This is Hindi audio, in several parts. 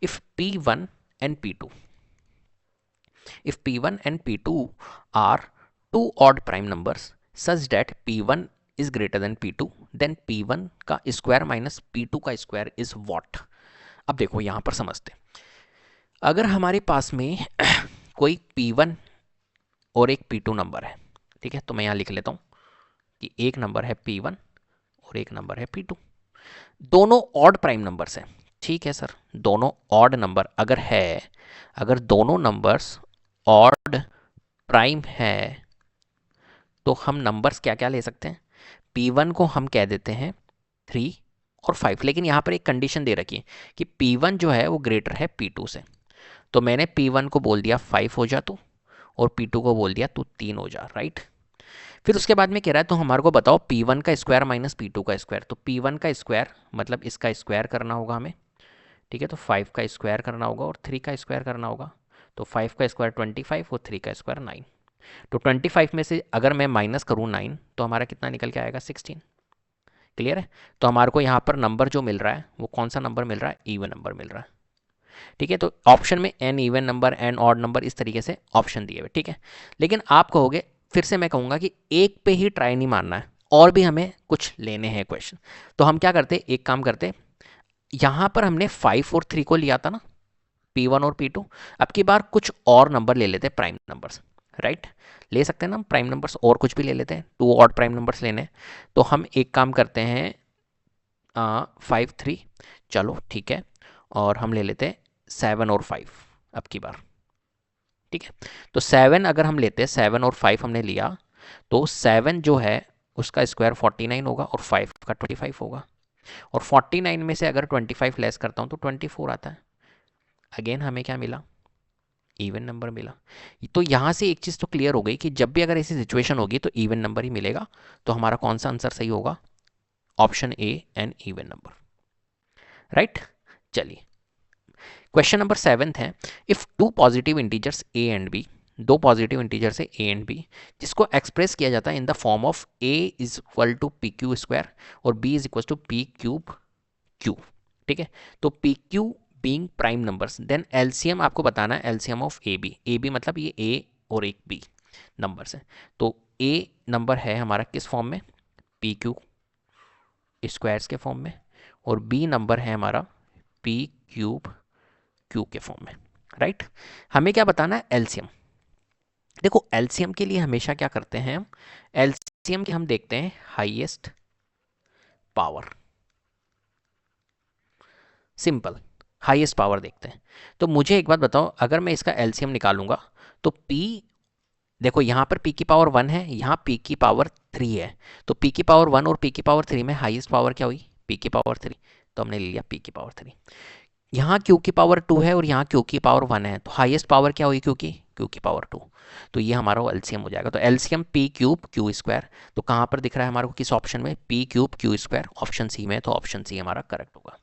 If P1 and P2, if P1 and P2 are two odd prime numbers such that P1 is greater than P2, then P1 का स्क्वायर माइनस P2 का स्क्वायर इज व्हाट। अब देखो यहां पर समझते, अगर हमारे पास में कोई P1 और एक P2 नंबर है, ठीक है, तो मैं यहां लिख लेता हूं कि एक नंबर है P1 और एक नंबर है P2, दोनों ऑड प्राइम नंबर्स हैं। ठीक है सर, दोनों ऑड नंबर अगर है, अगर दोनों नंबर्स ऑड प्राइम है तो हम नंबर्स क्या क्या ले सकते हैं, P1 को हम कह देते हैं 3 और 5, लेकिन यहाँ पर एक कंडीशन दे रखी है कि P1 जो है वो ग्रेटर है P2 से। तो मैंने P1 को बोल दिया 5 हो जा तू, और P2 को बोल दिया तू 3 हो जा, राइट। फिर उसके बाद में कह रहा है तो हमारे को बताओ P1 का स्क्वायर माइनस P2 का स्क्वायर। तो P1 का स्क्वायर मतलब इसका स्क्वायर करना होगा हमें, ठीक है, तो 5 का स्क्वायर करना होगा और 3 का स्क्वायर करना होगा। तो 5 का स्क्वायर 25 और 3 का स्क्वायर 9। तो 25 में से अगर मैं माइनस करूँ 9 तो हमारा कितना निकल के आएगा 16। क्लियर है। तो हमारे को यहाँ पर नंबर जो मिल रहा है वो कौन सा नंबर मिल रहा है, इवन नंबर मिल रहा है। ठीक है, तो ऑप्शन में an even number an odd number इस तरीके से ऑप्शन दिए हुए। ठीक है, लेकिन आप कहोगे, फिर से मैं कहूँगा कि एक पे ही ट्राई नहीं मारना है, और भी हमें कुछ लेने हैं क्वेश्चन। तो हम क्या करते, एक काम करते, यहाँ पर हमने 5 और 3 को लिया था ना, P1 और P2, अब की बार कुछ और नंबर ले लेते हैं, प्राइम नंबर्स, राइट। ले सकते हैं ना हम प्राइम नंबर्स, और कुछ भी ले लेते हैं, 2 और प्राइम नंबर्स लेने हैं। तो हम एक काम करते हैं 5 3, चलो ठीक है, और हम ले लेते हैं 7 और 5 अब की बार। ठीक है, तो 7 अगर हम लेते हैं, 7 और 5 हमने लिया, तो 7 जो है उसका स्क्वायर 49 होगा और 5 का 25 होगा, और 49 में से अगर 25 लेस करता हूँ तो 24 आता है। अगेन हमें क्या मिला, इवन नंबर मिला। तो यहाँ से एक चीज़ तो क्लियर हो गई कि जब भी अगर ऐसी सिचुएशन होगी तो इवन नंबर ही मिलेगा। तो हमारा कौन सा आंसर सही होगा, option A an even number, right. चलिए क्वेश्चन नंबर 7 है, if two positive integers A and B, दो पॉजिटिव इंटीजर्स है ए एंड बी, जिसको एक्सप्रेस किया जाता है in the form of A is equal to P Q square और B is equal to P cube Q. ठीक है, तो P Q being prime numbers, then LCM आपको बताना है, एलसीएम ऑफ ए बी मतलब ये ए और एक बी नंबर्स है। तो ए नंबर है हमारा किस फॉर्म में, पी क्यू स्क्वायर्स के फॉर्म में, और बी नंबर है हमारा पी क्यूब क्यू के फॉर्म में, राइट। हमें क्या बताना है, एलसीएम। देखो एलसीएम के लिए हमेशा क्या करते हैं हम, एलसीएम के हम देखते हैं highest power, simple highest power देखते हैं। तो मुझे एक बात बताओ, अगर मैं इसका एलसीएम निकालूंगा तो P, देखो यहाँ पर P की पावर 1 है, यहाँ P की पावर 3 है, तो P की पावर 1 और P की पावर 3 में हाईएस्ट पावर क्या हुई, P की पावर 3, तो हमने ले लिया P की पावर 3। यहाँ Q की पावर 2 है और यहाँ Q की पावर 1 है, तो हाईएस्ट पावर क्या हुई Q की पावर 2, तो ये हमारा एलसीएम हो जाएगा। तो LCM P cube Q square, तो कहाँ पर दिख रहा है हमारे को, किस ऑप्शन में, P cube Q square, option C में, तो ऑप्शन सी हमारा करेक्ट होगा।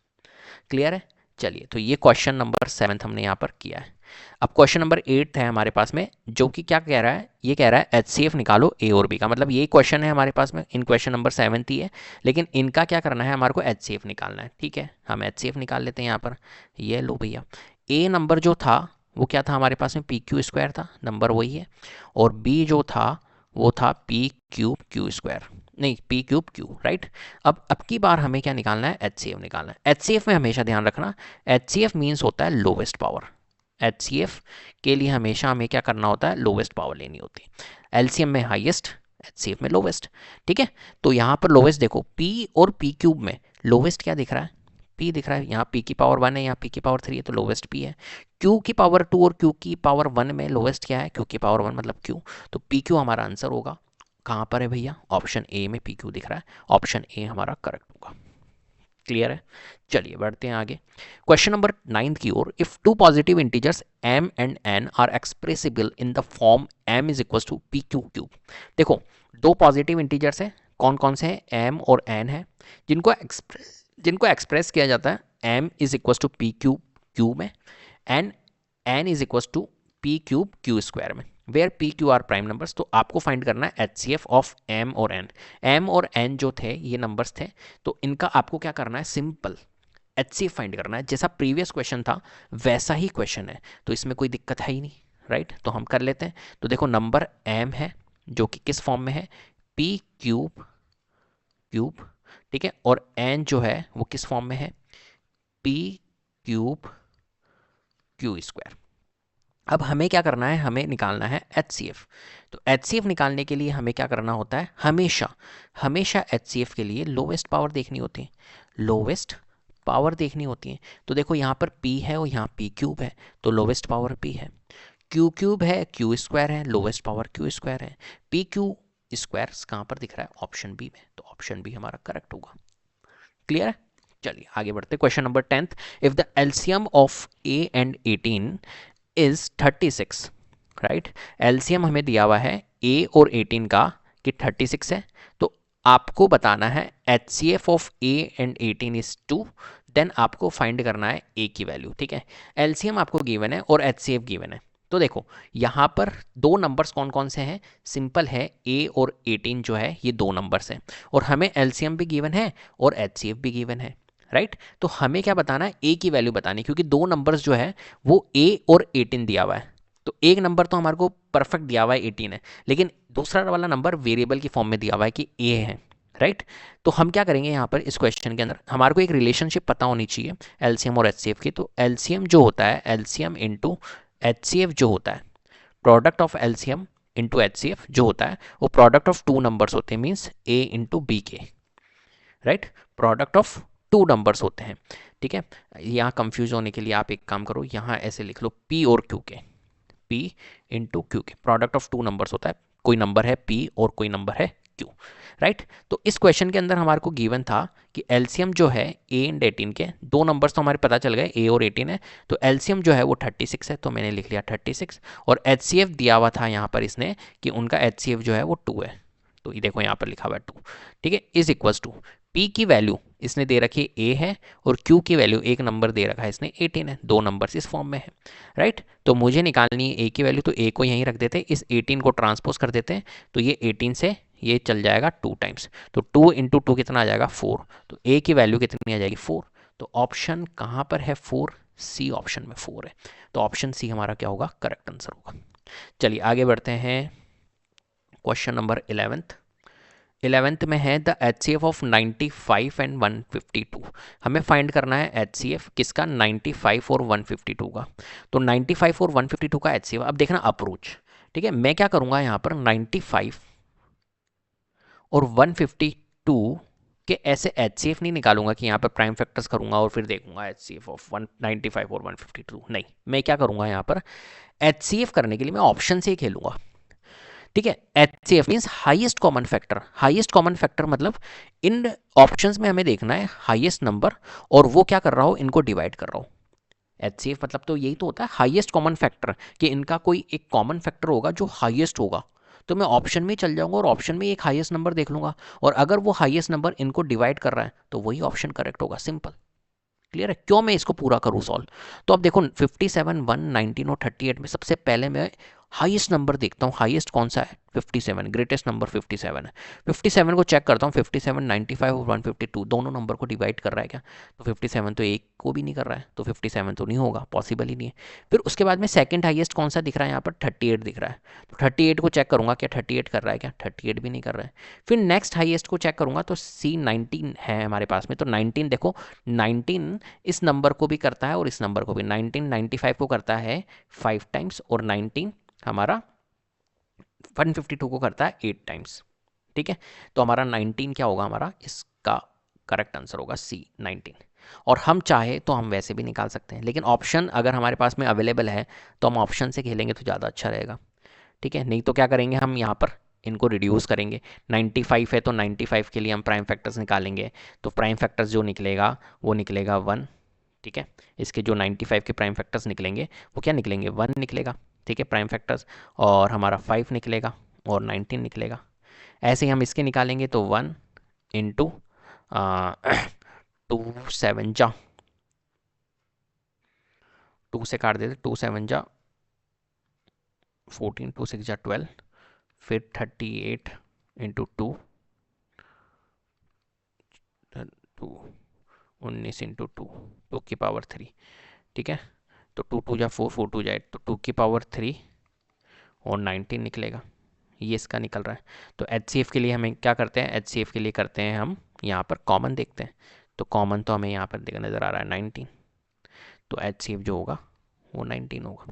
क्लियर है। चलिए, तो ये क्वेश्चन नंबर 7 हमने यहाँ पर किया है। अब क्वेश्चन नंबर 8 है हमारे पास में, जो कि क्या कह रहा है, ये कह रहा है एचसीएफ निकालो ए और बी का, मतलब ये क्वेश्चन है हमारे पास में, इन क्वेश्चन नंबर 7 ही है, लेकिन इनका क्या करना है, हमारे को एचसीएफ निकालना है। ठीक है, हम एचसीएफ निकाल लेते हैं यहाँ पर। ये लो भैया, ए नंबर जो था वो क्या था हमारे पास में, पी क्यू स्क्वायर था, नंबर वही है, और बी जो था वो था पी क्यूब क्यू स्क्वायर, नहीं पी क्यूब क्यू, राइट। अब की बार हमें क्या निकालना है, एचसीएफ निकालना है। एचसीएफ में हमेशा ध्यान रखना, एचसीएफ मीन्स होता है लोवेस्ट पावर। एचसीएफ के लिए हमेशा हमें क्या करना होता है, लोवेस्ट पावर लेनी होती है। एलसीएम में हाईएस्ट, एचसीएफ में लोवेस्ट। ठीक है, तो यहाँ पर लोवेस्ट देखो, पी और पी क्यूब में लोवेस्ट क्या दिख रहा है, पी दिख रहा है। यहाँ पी की पावर 1 है, यहाँ पी की पावर 3 है, तो लोवेस्ट पी है। क्यू की पावर 2 और क्यू की पावर 1 में लोवेस्ट क्या है, क्यू की पावर 1 मतलब क्यू, तो पी क्यू हमारा आंसर होगा। कहाँ पर है भैया, ऑप्शन ए में पी क्यू दिख रहा है, ऑप्शन ए हमारा करेक्ट होगा। क्लियर है। चलिए बढ़ते हैं आगे क्वेश्चन नंबर 9 की ओर। If two positive integers m and n are expressible in the form m is equal to P Q cube. देखो दो पॉजिटिव इंटीजर्स है, कौन कौन से हैं, m और n है, जिनको एक्सप्रेस किया जाता है m is equal to P cube Q में, and n is equal to P cube Q square में, where P Q are prime numbers. तो आपको फाइंड करना है एचसीएफ ऑफ m और n। m और n जो थे ये नंबर्स थे, तो इनका आपको क्या करना है, सिंपल HCF फाइंड करना है। जैसा प्रीवियस क्वेश्चन था वैसा ही क्वेश्चन है, तो इसमें कोई दिक्कत है ही नहीं, राइट। तो हम कर लेते हैं। तो देखो नंबर m है जो कि किस फॉर्म में है, p क्यूब क्यूब, ठीक है, और n जो है वो किस फॉर्म में है, p क्यूब क्यू स्क्वायर। अब हमें क्या करना है, हमें निकालना है HCF। तो HCF निकालने के लिए हमें क्या करना होता है, हमेशा हमेशा HCF के लिए लोवेस्ट पावर देखनी होती है, लोवेस्ट पावर देखनी होती है। तो देखो यहाँ पर P है और यहाँ P क्यूब है, तो लोवेस्ट पावर P है। Q क्यूब है, Q स्क्वायर है, लोवेस्ट पावर Q स्क्वायर है। P Q स्क्वायर कहाँ पर दिख रहा है, ऑप्शन बी में, तो ऑप्शन बी हमारा करेक्ट होगा। क्लियर है। चलिए आगे बढ़ते, question number 10th। If the LCM of a and 18 is 36, right. LCM हमें दिया हुआ है a और 18 का कि 36 है, तो आपको बताना है HCF of a and 18 is 2, then आपको फाइंड करना है a की वैल्यू, ठीक है। एलसीएम आपको गिवन है और HCF गिवन है। तो देखो यहाँ पर दो नंबर्स कौन कौन से हैं, सिंपल है a और 18 जो है ये दो नंबर्स हैं, और हमें एलसीएम भी गिवन है और HCF भी गिवन है, राइट। तो हमें क्या बताना है, a की वैल्यू बतानी, क्योंकि दो नंबर्स जो है वो a और 18 दिया हुआ है। तो एक नंबर तो हमारे को परफेक्ट दिया हुआ है 18 है, लेकिन दूसरा वाला नंबर वेरिएबल की फॉर्म में दिया हुआ है कि a है, राइट। तो हम क्या करेंगे यहाँ पर इस क्वेश्चन के अंदर, हमारे को एक रिलेशनशिप पता होनी चाहिए एलसीएम और HCF की। तो एलसीएम जो होता है, एलसीएम इंटू HCF जो होता है, product of LCM into HCF जो होता है वो प्रोडक्ट ऑफ टू नंबर्स होते हैं, मीन्स a इंटू बी के, right. Product of two numbers होते हैं, ठीक है। यहाँ कंफ्यूज होने के लिए आप एक काम करो, यहाँ ऐसे लिख लो p और q के, p इंटू क्यू के, प्रोडक्ट ऑफ टू नंबर्स होता है, कोई नंबर है p और कोई नंबर है q, राइट। तो इस क्वेश्चन के अंदर हमारे को गिवन था कि एलसीएम जो है a एंड 18 के, दो नंबर्स तो हमारे पता चल गए a और 18 है, तो एलसीएम जो है वो 36 है, तो मैंने लिख लिया 36, और HCF दिया हुआ था यहाँ पर इसने कि उनका HCF जो है वो 2 है, तो ये देखो यहाँ पर लिखा हुआ है 2, ठीक है, इज इक्वल्स टू P की वैल्यू इसने दे रखी है A है, और Q की वैल्यू एक नंबर दे रखा है इसने 18 है, दो नंबर्स इस फॉर्म में है, राइट। तो मुझे निकालनी है A की वैल्यू, तो A को यहीं रख देते हैं, इस 18 को ट्रांसपोज कर देते हैं, तो ये 18 से ये चल जाएगा 2 टाइम्स, तो 2 इंटू 2 कितना आ जाएगा 4, तो A की वैल्यू कितनी आ जाएगी 4, तो ऑप्शन कहाँ पर है 4, सी ऑप्शन में 4 है, तो ऑप्शन सी हमारा क्या होगा, करेक्ट आंसर होगा। चलिए आगे बढ़ते हैं, क्वेश्चन नंबर 11th में है द HCF ऑफ 95 एंड 152। हमें फाइंड करना है HCF किसका, 95 और 152 का। तो 95 और 152 का HCF, अब देखना अप्रोच, ठीक है। मैं क्या करूंगा यहाँ पर 95 और 152 के ऐसे HCF नहीं निकालूंगा कि यहाँ पर प्राइम फैक्टर्स करूंगा और फिर देखूंगा HCF ऑफ 195 और 152, नहीं। मैं क्या करूंगा यहाँ पर HCF करने के लिए मैं ऑप्शन से ही खेलूंगा, ठीक है। HCF means highest common factor, highest common factor मतलब इन ऑप्शंस में हमें देखना है हाईएस्ट नंबर और वो क्या कर रहा हो, इनको डिवाइड कर रहा हो। HCF मतलब तो यही तो होता है हाईएस्ट कॉमन फैक्टर, कि इनका कोई एक कॉमन फैक्टर होगा जो हाईएस्ट होगा, तो मैं ऑप्शन में चल जाऊंगा और ऑप्शन में एक हाईएस्ट नंबर देख लूंगा, और अगर वो हाईएस्ट नंबर इनको डिवाइड कर रहा है तो वही ऑप्शन करेक्ट होगा, सिंपल। क्लियर है, क्यों मैं इसको पूरा करूँ सॉल्व। तो अब देखो 57, 1, 19 और 38 में सबसे पहले मैं हाईएस्ट नंबर देखता हूँ, हाईएस्ट कौन सा है 57, ग्रेटेस्ट नंबर 57 है। 57 को चेक करता हूँ, 57, 95 और 152 दोनों नंबर को डिवाइड कर रहा है क्या, तो 57 तो एक को भी नहीं कर रहा है, तो 57 तो नहीं होगा, पॉसिबल ही नहीं है। फिर उसके बाद में सेकंड हाईएस्ट कौन सा दिख रहा है, यहाँ पर 38 दिख रहा है, तो 38 को चेक करूंगा क्या 38 कर रहा है क्या, 38 भी नहीं कर रहा है। फिर नेक्स्ट हाईएस्ट को चेक करूंगा तो C19 है हमारे पास में, तो 19 देखो 19 इस नंबर को भी करता है और इस नंबर को भी, 19 95 को करता है 5 टाइम्स और 19 हमारा 152 को करता है 8 टाइम्स, ठीक है। तो हमारा 19 क्या होगा, हमारा इसका करेक्ट आंसर होगा C19। और हम चाहे तो हम वैसे भी निकाल सकते हैं, लेकिन ऑप्शन अगर हमारे पास में अवेलेबल है तो हम ऑप्शन से खेलेंगे तो ज़्यादा अच्छा रहेगा, ठीक है। नहीं तो क्या करेंगे हम यहाँ पर इनको रिड्यूस करेंगे, 95 है तो 95 के लिए हम प्राइम फैक्टर्स निकालेंगे, तो प्राइम फैक्टर्स जो निकलेगा वो निकलेगा 1, ठीक है। इसके जो 95 के प्राइम फैक्टर्स निकलेंगे वो क्या निकलेंगे, 1 निकलेगा, ठीक है, प्राइम फैक्टर्स, और हमारा 5 निकलेगा और 19 निकलेगा। ऐसे ही हम इसके निकालेंगे तो 1 इंटू 2 7 जा, 2 से काट देते, 2 7 जा 14, 2 6 जा 12, फिर 38 इंटू 2, 2 19 इंटू 2 की पावर 3, ठीक है। तो 2 2 जा 4, 4 2 जाए तो 2 की पावर 3 और 19 निकलेगा, ये इसका निकल रहा है। तो HCF के लिए हमें क्या करते हैं, HCF के लिए करते हैं हम यहाँ पर कॉमन देखते हैं। तो कॉमन तो हमें यहाँ पर नज़र आ रहा है 19, तो HCF जो होगा वो 19 होगा।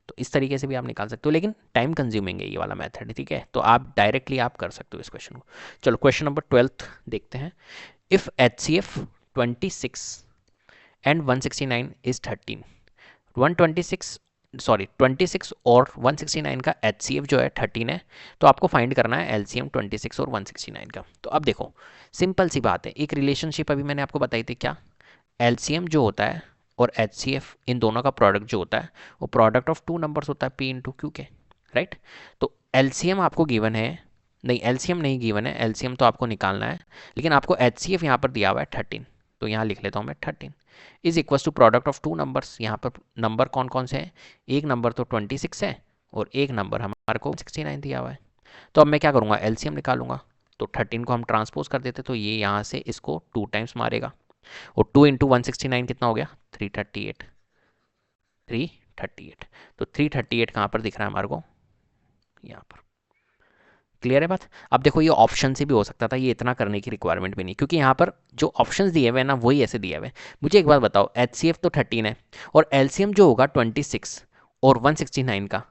तो इस तरीके से भी आप निकाल सकते हो, लेकिन टाइम कंज्यूमिंग है ये वाला मेथड, ठीक है। तो आप डायरेक्टली आप कर सकते हो इस क्वेश्चन को। चलो क्वेश्चन नंबर 12 देखते हैं। इफ HCF 26 एंड 169 इज 13, 26 और 169 का HCF जो है 13 है, तो आपको फाइंड करना है LCM 26 और 169 का। तो अब देखो सिंपल सी बात है, एक रिलेशनशिप अभी मैंने आपको बताई थी, क्या LCM जो होता है और HCF इन दोनों का प्रोडक्ट जो होता है वो प्रोडक्ट ऑफ टू नंबर्स होता है P इंटू Q के, राइट। तो LCM आपको गिवन है, नहीं LCM नहीं गिवन है, LCM तो आपको निकालना है, लेकिन आपको HCF यहाँ पर दिया हुआ है 13, तो यहाँ लिख लेता हूँ मैं 13 is equal to product of two numbers. यहाँ पर नंबर कौन कौन से हैं, एक नंबर तो 26 है और एक नंबर हमारे को 69 दिया हुआ है। तो अब मैं क्या करूँगा, LCM निकालूंगा। तो 13 को हम ट्रांसपोज कर देते, तो ये यहाँ से इसको 2 टाइम्स मारेगा, और 2 इंटू 169 कितना हो गया, 338, 338। तो 338 कहाँ पर दिख रहा है हमारे को, यहाँ पर। क्लियर है बात। अब देखो ये ऑप्शन से भी हो सकता था, ये इतना करने की रिक्वायरमेंट भी नहीं, क्योंकि यहाँ पर जो ऑप्शंस दिए हुए हैं ना वही ऐसे दिए हुए हैं। मुझे एक बात बताओ, HCF तो 13 है और LCM जो होगा 26 और 169 का,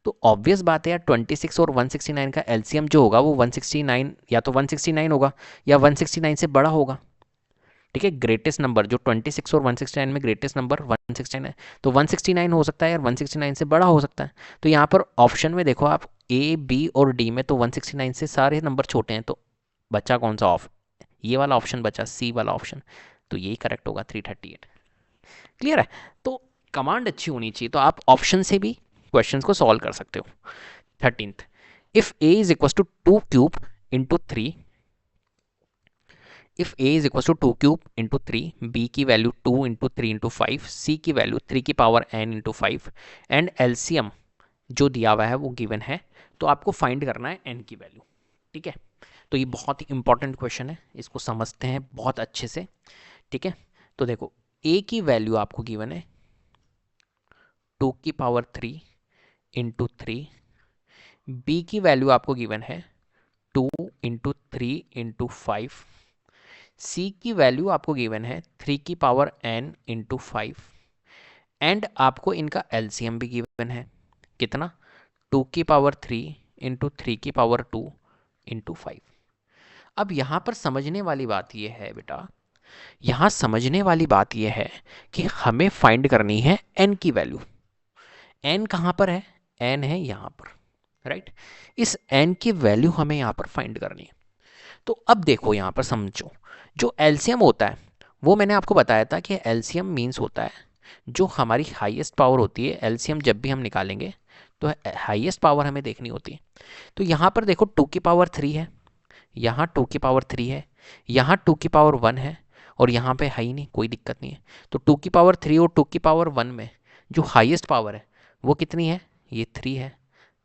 तो ऑब्वियस बात है यार 26 और 169 का LCM जो होगा वो 169 या तो 169 होगा या 169 से बड़ा होगा, ठीक है। ग्रेटेस्ट नंबर जो 26 और 169 में ग्रेटेस्ट नंबर 169 है, तो 169 हो सकता है यार 169 से बड़ा हो सकता है। तो यहाँ पर ऑप्शन में देखो आप, A B और D में तो 169 से सारे नंबर छोटे हैं, तो बचा कौन सा ऑफ, ये वाला ऑप्शन बचा, C वाला ऑप्शन। तो यही करेक्ट होगा 338। क्लियर है। तो कमांड अच्छी होनी चाहिए, तो आप ऑप्शन से भी क्वेश्चन को सॉल्व कर सकते हो। 13th, if A is equal to 2 cube into 3, if A is equal to 2 cube into 3, B की वैल्यू 2 इंटू 3 इंटू 5, C की वैल्यू 3 की power n into 5, and LCM जो दिया हुआ है वो गिवन है, तो आपको फाइंड करना है n की वैल्यू, ठीक है। तो ये बहुत ही इंपॉर्टेंट क्वेश्चन है, इसको समझते हैं बहुत अच्छे से, ठीक है। तो देखो A की वैल्यू आपको गिवन है 2 की पावर 3 इंटू 3, B की वैल्यू आपको गिवन है 2 इंटू 3 इंटू 5, C की वैल्यू आपको गिवन है 3 की पावर n इंटू 5, एंड आपको इनका LCM भी गिवन है कितना, 2 की पावर 3 इंटू 3 की पावर 2 इंटू 5। अब यहाँ पर समझने वाली बात यह है बेटा, यहाँ समझने वाली बात यह है कि हमें फाइंड करनी है n की वैल्यू। n कहाँ पर है, n है यहाँ पर, राइट। इस n की वैल्यू हमें यहाँ पर फाइंड करनी है। तो अब देखो यहाँ पर समझो, जो LCM होता है वो मैंने आपको बताया था कि LCM मीन्स होता है जो हमारी हाईएस्ट पावर होती है। LCM जब भी हम निकालेंगे तो हाईएस्ट पावर हमें देखनी होती है। तो यहाँ पर देखो 2 की पावर 3 है, यहाँ 2 की पावर 3 है, यहाँ 2 की पावर 1 है, और यहाँ पे है ही नहीं, कोई दिक्कत नहीं है। तो 2 की पावर 3 और 2 की पावर 1 में जो हाईएस्ट पावर है वो कितनी है, ये 3 है।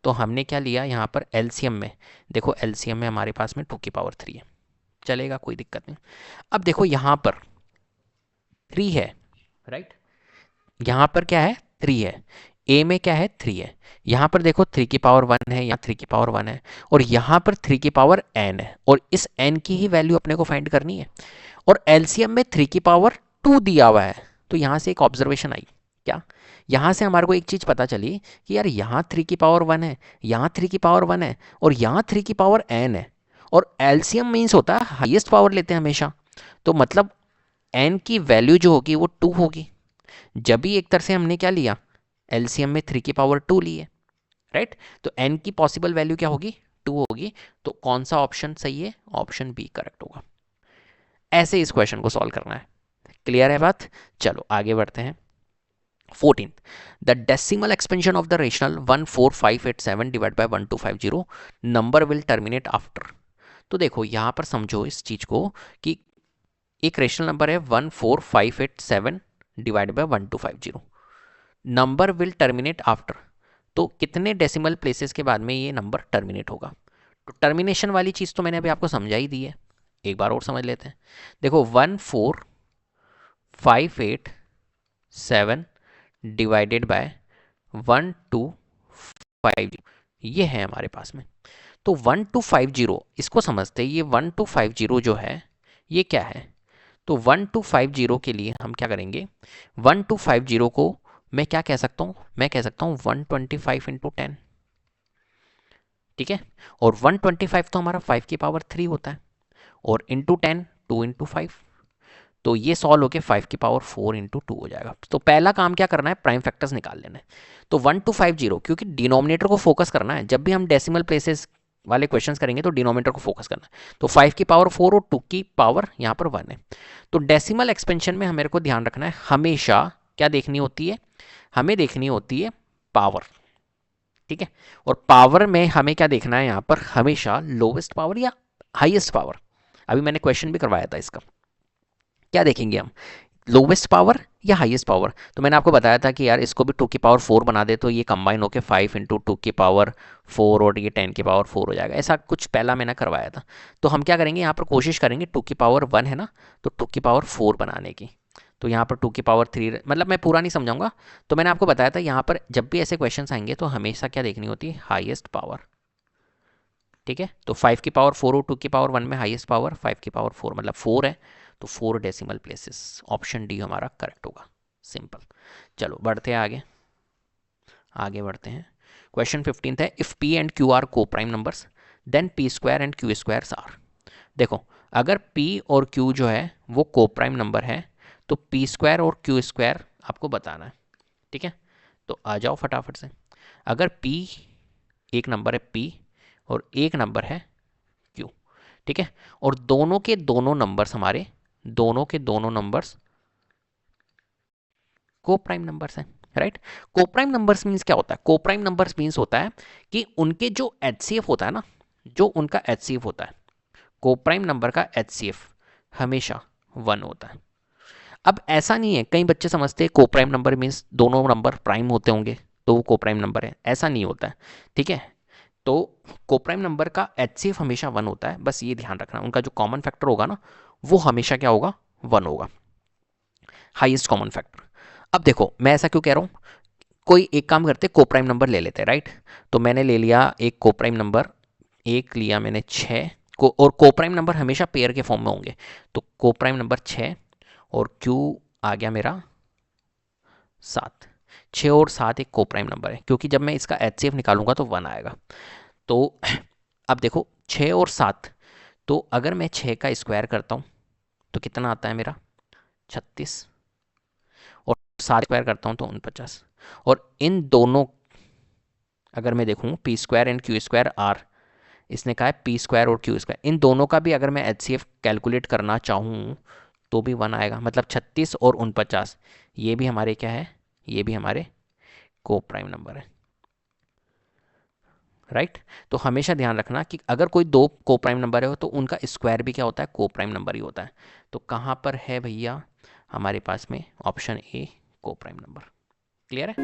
तो हमने क्या लिया यहाँ पर LCM में, देखो LCM में हमारे पास में 2 की पावर 3 है, चलेगा कोई दिक्कत नहीं। अब देखो यहाँ पर 3 है, राइट, यहाँ पर क्या है 3 है, A में क्या है 3 है, यहाँ पर देखो 3 की पावर 1 है, यहाँ 3 की पावर 1 है, और यहाँ पर 3 की पावर n है, और इस n की ही वैल्यू अपने को फाइंड करनी है। और LCM में 3 की पावर 2 दिया हुआ है। तो यहाँ से एक ऑब्जर्वेशन आई, क्या, यहाँ से हमारे को एक चीज़ पता चली कि यार यहाँ 3 की पावर 1 है, यहाँ 3 की पावर 1 है, और यहाँ 3 की पावर n है, और LCM मीन्स होता है हाईएस्ट पावर लेते हैं हमेशा। तो मतलब n की वैल्यू जो होगी वो 2 होगी। जब भी एक तरह से हमने क्या लिया, LCM में 3 की पावर 2 ली है, राइट। तो n की पॉसिबल वैल्यू क्या होगी, 2 होगी। तो कौन सा ऑप्शन सही है, ऑप्शन बी करेक्ट होगा। ऐसे इस क्वेश्चन को सॉल्व करना है। क्लियर है बात। चलो आगे बढ़ते हैं। 14th, the decimal expansion of the rational 14587 divided by 1250 number will terminate after। तो देखो यहाँ पर समझो इस चीज को कि एक रेशनल नंबर है 14587 divide by 1250, number will terminate after. तो कितने डेसिमल प्लेसेस के बाद में ये नंबर टर्मिनेट होगा। तो टर्मिनेशन वाली चीज़ तो मैंने अभी आपको समझा ही दी है, एक बार और समझ लेते हैं। देखो 587 डिवाइडेड बाय 1250, ये है हमारे पास में। तो 1250 इसको समझते हैं, ये 1250 जो है ये क्या है। तो 1250 के लिए हम क्या करेंगे, 1250 को मैं क्या कह सकता हूँ, मैं कह सकता हूँ 125 इंटू 10, ठीक है। और 125 तो हमारा 5 की पावर 3 होता है, और इंटू 10 2 इंटू 5, तो ये सॉल्व होके 5 की पावर 4 इंटू 2 हो जाएगा। तो पहला काम क्या करना है, प्राइम फैक्टर्स निकाल लेना है। तो 1250, क्योंकि डिनोमिनेटर को फोकस करना है, जब भी हम डेसिमल प्लेसेस वाले क्वेश्चंस करेंगे तो डिनोमिनेटर को फोकस करना है। तो 5 की पावर 4 और 2 की पावर यहाँ पर 1 है। तो डेसिमल एक्सपेंशन में हमें को ध्यान रखना है, हमेशा क्या देखनी होती है, हमें देखनी होती है पावर, ठीक है। और पावर में हमें क्या देखना है, यहाँ पर हमेशा लोवेस्ट पावर या हाईएस्ट पावर। अभी मैंने क्वेश्चन भी करवाया था इसका, क्या देखेंगे हम, लोवेस्ट पावर या हाईएस्ट पावर। तो मैंने आपको बताया था कि यार इसको भी 2 की पावर 4 बना दे तो ये कंबाइन होकर 5 इंटू 2 की पावर 4 और ये 10 की पावर 4 हो जाएगा। ऐसा कुछ पहला मैंने करवाया था। तो हम क्या करेंगे, यहाँ पर कोशिश करेंगे 2 की पावर 1 है ना, तो 2 की पावर 4 बनाने की। तो यहाँ पर 2 की पावर 3, मतलब मैं पूरा नहीं समझाऊंगा। तो मैंने आपको बताया था यहाँ पर जब भी ऐसे क्वेश्चन आएंगे तो हमेशा क्या देखनी होती है, हाईएस्ट पावर, ठीक है। तो 5 की पावर 4 और 2 की पावर 1 में हाईएस्ट पावर 5 की पावर 4, मतलब 4 है, तो 4 डेसिमल प्लेसेस, ऑप्शन डी हमारा करेक्ट होगा। सिंपल। चलो बढ़ते हैं आगे, आगे बढ़ते हैं। क्वेश्चन 15 है, if P and Q are coprime numbers then P square and Q square are. देखो अगर पी और क्यू जो है वो को प्राइम नंबर है तो पी स्क्वायर और क्यू स्क्वायर आपको बताना है, ठीक है। तो आ जाओ फटाफट से। अगर पी एक नंबर है पी और एक नंबर है क्यू, ठीक है, और दोनों के दोनों नंबर्स हमारे, दोनों के दोनों नंबर्स को प्राइम नंबर्स हैं, राइट। को प्राइम नंबर्स मींस क्या होता है, को प्राइम नंबर्स मींस होता है कि उनके जो एचसीएफ होता है ना, जो उनका एचसीएफ होता है, को प्राइम नंबर का एचसीएफ हमेशा 1 होता है। अब ऐसा नहीं है, कई बच्चे समझते हैं को प्राइम नंबर मींस दोनों नंबर प्राइम होते होंगे तो वो को प्राइम नंबर है, ऐसा नहीं होता है, ठीक है। तो को प्राइम नंबर का एचसीएफ हमेशा 1 होता है, बस ये ध्यान रखना, उनका जो कॉमन फैक्टर होगा ना वो हमेशा क्या होगा, 1 होगा, हाईएस्ट कॉमन फैक्टर। अब देखो मैं ऐसा क्यों कह रहा हूँ, कोई एक काम करते को प्राइम नंबर ले लेते हैं, राइट। तो मैंने ले लिया एक को प्राइम नंबर, एक लिया मैंने 6 को, और को प्राइम नंबर हमेशा पेयर के फॉर्म में होंगे। तो को प्राइम नंबर 6 और क्यू आ गया मेरा 7, 6 और 7 एक को प्राइम नंबर है, क्योंकि जब मैं इसका एचसीएफ निकालूंगा तो 1 आएगा। तो अब देखो 6 और 7, तो अगर मैं 6 का स्क्वायर करता हूँ तो कितना आता है मेरा 36, और 7 स्क्वायर करता हूँ तो 49। और इन दोनों अगर मैं देखूँ P square and Q square are, इसने कहा है पी स्क्वायर और क्यू स्क्वायर, इन दोनों का भी अगर मैं एचसीएफ कैलकुलेट करना चाहूँ तो भी 1 आएगा, मतलब 36 और 49, ये भी हमारे क्या है, ये भी हमारे को प्राइम नंबर है, राइट। तो हमेशा ध्यान रखना कि अगर कोई दो को प्राइम नंबर है तो उनका स्क्वायर भी क्या होता है, को प्राइम नंबर ही होता है। तो कहाँ पर है भैया हमारे पास में ऑप्शन ए को प्राइम नंबर। क्लियर है।